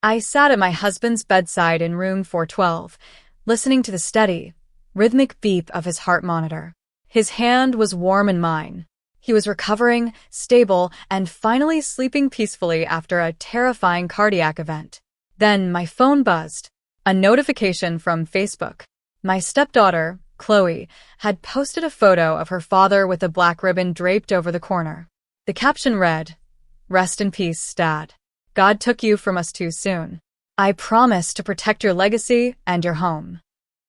I sat at my husband's bedside in room 412, listening to the steady, rhythmic beep of his heart monitor. His hand was warm in mine. He was recovering, stable, and finally sleeping peacefully after a terrifying cardiac event. Then my phone buzzed. A notification from Facebook. My stepdaughter, Chloe, had posted a photo of her father with a black ribbon draped over the corner. The caption read, "Rest in peace, Dad. God took you from us too soon. I promise to protect your legacy and your home."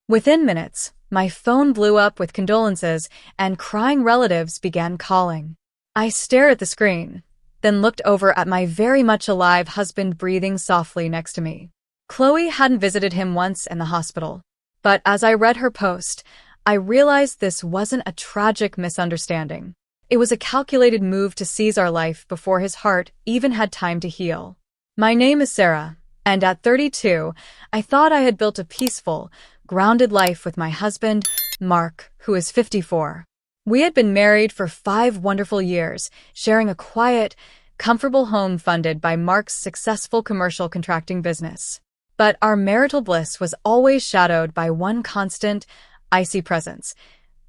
Within minutes, my phone blew up with condolences and crying relatives began calling. I stared at the screen, then looked over at my very much alive husband breathing softly next to me. Chloe hadn't visited him once in the hospital, but as I read her post, I realized this wasn't a tragic misunderstanding. It was a calculated move to seize our life before his heart even had time to heal. My name is Sarah, and at 32, I thought I had built a peaceful, grounded life with my husband, Mark, who is 54. We had been married for 5 wonderful years, sharing a quiet, comfortable home funded by Mark's successful commercial contracting business. But our marital bliss was always shadowed by one constant, icy presence: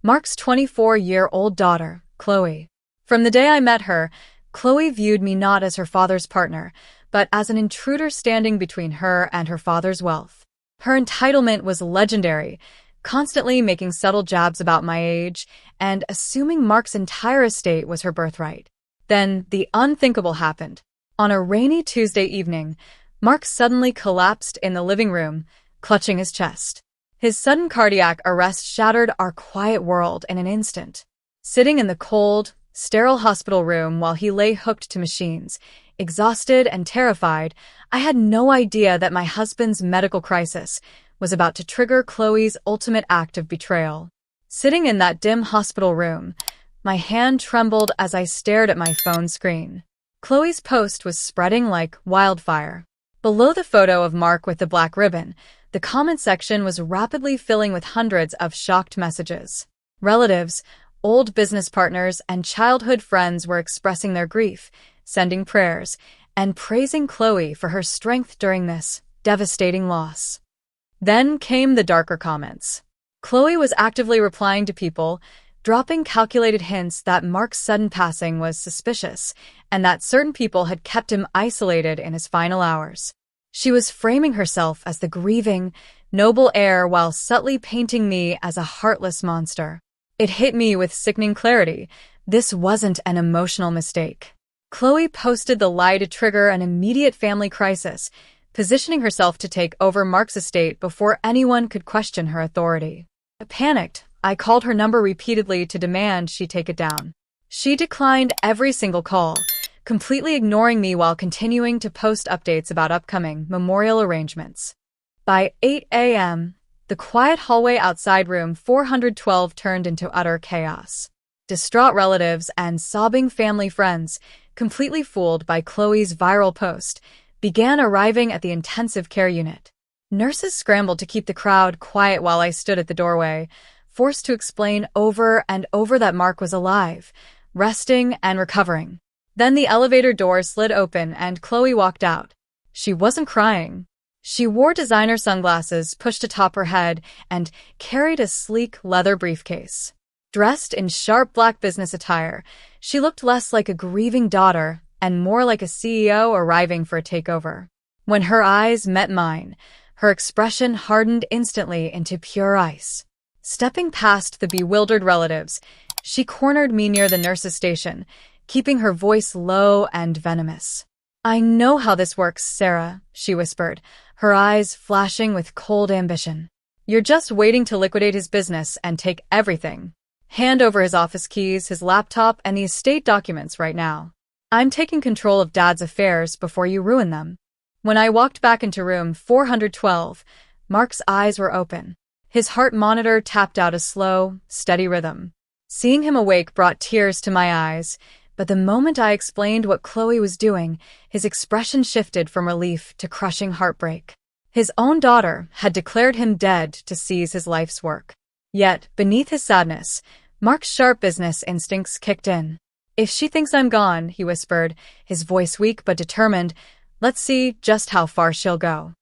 Mark's 24-year-old daughter, Chloe. From the day I met her, Chloe viewed me not as her father's partner, but as an intruder standing between her and her father's wealth. Her entitlement was legendary, constantly making subtle jabs about my age and assuming Mark's entire estate was her birthright. Then the unthinkable happened. On a rainy Tuesday evening, Mark suddenly collapsed in the living room, clutching his chest. His sudden cardiac arrest shattered our quiet world in an instant. Sitting in the cold, sterile hospital room while he lay hooked to machines, exhausted and terrified, I had no idea that my husband's medical crisis was about to trigger Chloe's ultimate act of betrayal. Sitting in that dim hospital room, my hand trembled as I stared at my phone screen. Chloe's post was spreading like wildfire. Below the photo of Mark with the black ribbon, the comment section was rapidly filling with hundreds of shocked messages. Relatives, old business partners, and childhood friends were expressing their grief, sending prayers, and praising Chloe for her strength during this devastating loss. Then came the darker comments. Chloe was actively replying to people, dropping calculated hints that Mark's sudden passing was suspicious and that certain people had kept him isolated in his final hours. She was framing herself as the grieving, noble heir while subtly painting me as a heartless monster. It hit me with sickening clarity. This wasn't an emotional mistake. Chloe posted the lie to trigger an immediate family crisis, positioning herself to take over Mark's estate before anyone could question her authority. Panicked, I called her number repeatedly to demand she take it down. She declined every single call, completely ignoring me while continuing to post updates about upcoming memorial arrangements. By 8 a.m., the quiet hallway outside room 412 turned into utter chaos. Distraught relatives and sobbing family friends, completely fooled by Chloe's viral post, began arriving at the intensive care unit. Nurses scrambled to keep the crowd quiet while I stood at the doorway, forced to explain over and over that Mark was alive, resting and recovering. Then the elevator door slid open and Chloe walked out. She wasn't crying. She wore designer sunglasses pushed atop her head and carried a sleek leather briefcase. Dressed in sharp black business attire, she looked less like a grieving daughter and more like a CEO arriving for a takeover. When her eyes met mine, her expression hardened instantly into pure ice. Stepping past the bewildered relatives, she cornered me near the nurse's station, keeping her voice low and venomous. "I know how this works, Sarah," she whispered, her eyes flashing with cold ambition. "You're just waiting to liquidate his business and take everything. Hand over his office keys, his laptop, and the estate documents right now. I'm taking control of Dad's affairs before you ruin them." When I walked back into room 412, Mark's eyes were open. His heart monitor tapped out a slow, steady rhythm. Seeing him awake brought tears to my eyes, but the moment I explained what Chloe was doing, his expression shifted from relief to crushing heartbreak. His own daughter had declared him dead to seize his life's work. Yet, beneath his sadness, Mark's sharp business instincts kicked in. "If she thinks I'm gone," he whispered, his voice weak but determined, Let's see just how far she'll go.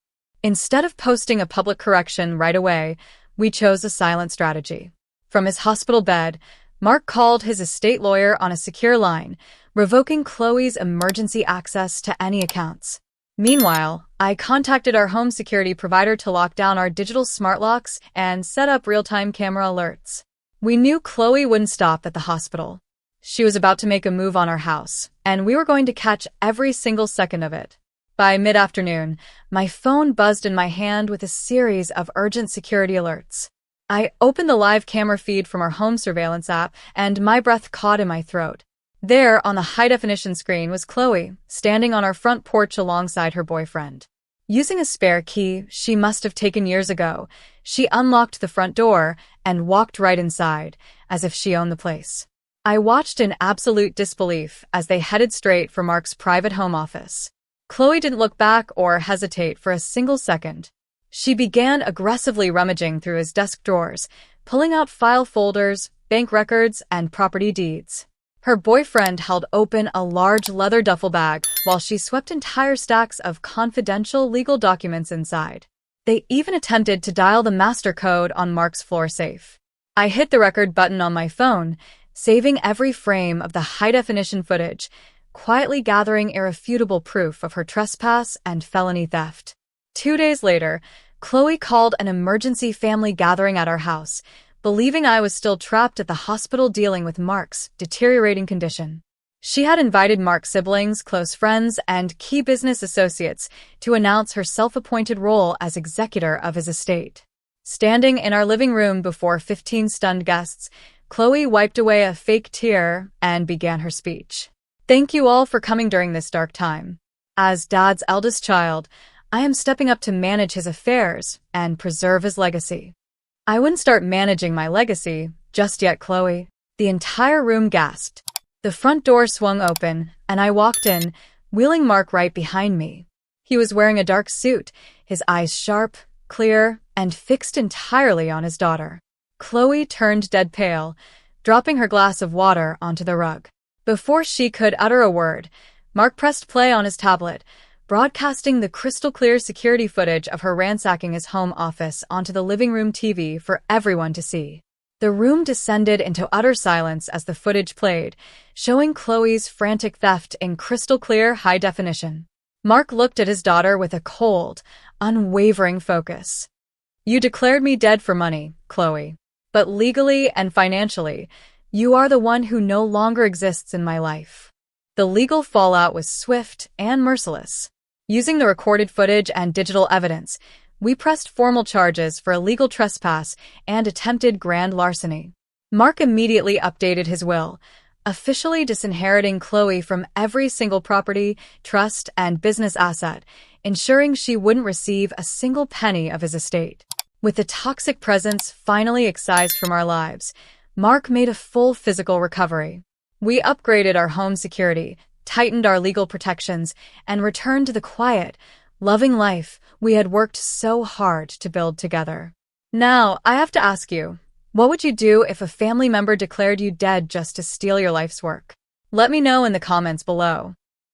Instead of posting a public correction right away, we chose a silent strategy. From his hospital bed, Mark called his estate lawyer on a secure line, revoking Chloe's emergency access to any accounts. Meanwhile, I contacted our home security provider to lock down our digital smart locks and set up real-time camera alerts. We knew Chloe wouldn't stop at the hospital. She was about to make a move on our house, and we were going to catch every single second of it. By mid-afternoon, my phone buzzed in my hand with a series of urgent security alerts. I opened the live camera feed from our home surveillance app, and my breath caught in my throat. There, on the high-definition screen, was Chloe, standing on our front porch alongside her boyfriend. Using a spare key she must have taken years ago, she unlocked the front door and walked right inside, as if she owned the place. I watched in absolute disbelief as they headed straight for Mark's private home office. Chloe didn't look back or hesitate for a single second. She began aggressively rummaging through his desk drawers, pulling out file folders, bank records, and property deeds. Her boyfriend held open a large leather duffel bag while she swept entire stacks of confidential legal documents inside. They even attempted to dial the master code on Mark's floor safe. I hit the record button on my phone, saving every frame of the high-definition footage, quietly gathering irrefutable proof of her trespass and felony theft. 2 days later, Chloe called an emergency family gathering at our house, believing I was still trapped at the hospital dealing with Mark's deteriorating condition. She had invited Mark's siblings, close friends, and key business associates to announce her self-appointed role as executor of his estate. Standing in our living room before 15 stunned guests, Chloe wiped away a fake tear and began her speech. Thank you all for coming during this dark time. As Dad's eldest child, I am stepping up to manage his affairs and preserve his legacy. I wouldn't start managing my legacy just yet, Chloe. The entire room gasped. The front door swung open, and I walked in, wheeling Mark right behind me. He was wearing a dark suit, his eyes sharp, clear, and fixed entirely on his daughter. Chloe turned dead pale, dropping her glass of water onto the rug. Before she could utter a word, Mark pressed play on his tablet, broadcasting the crystal-clear security footage of her ransacking his home office onto the living room TV for everyone to see. The room descended into utter silence as the footage played, showing Chloe's frantic theft in crystal-clear high definition. Mark looked at his daughter with a cold, unwavering focus. You declared me dead for money, Chloe. But legally and financially, you are the one who no longer exists in my life. The legal fallout was swift and merciless. Using the recorded footage and digital evidence, we pressed formal charges for illegal trespass and attempted grand larceny. Mark immediately updated his will, officially disinheriting Chloe from every single property, trust, and business asset, ensuring she wouldn't receive a single penny of his estate. With the toxic presence finally excised from our lives, Mark made a full physical recovery. We upgraded our home security, tightened our legal protections, and returned to the quiet, loving life we had worked so hard to build together. Now, I have to ask you, what would you do if a family member declared you dead just to steal your life's work? Let me know in the comments below.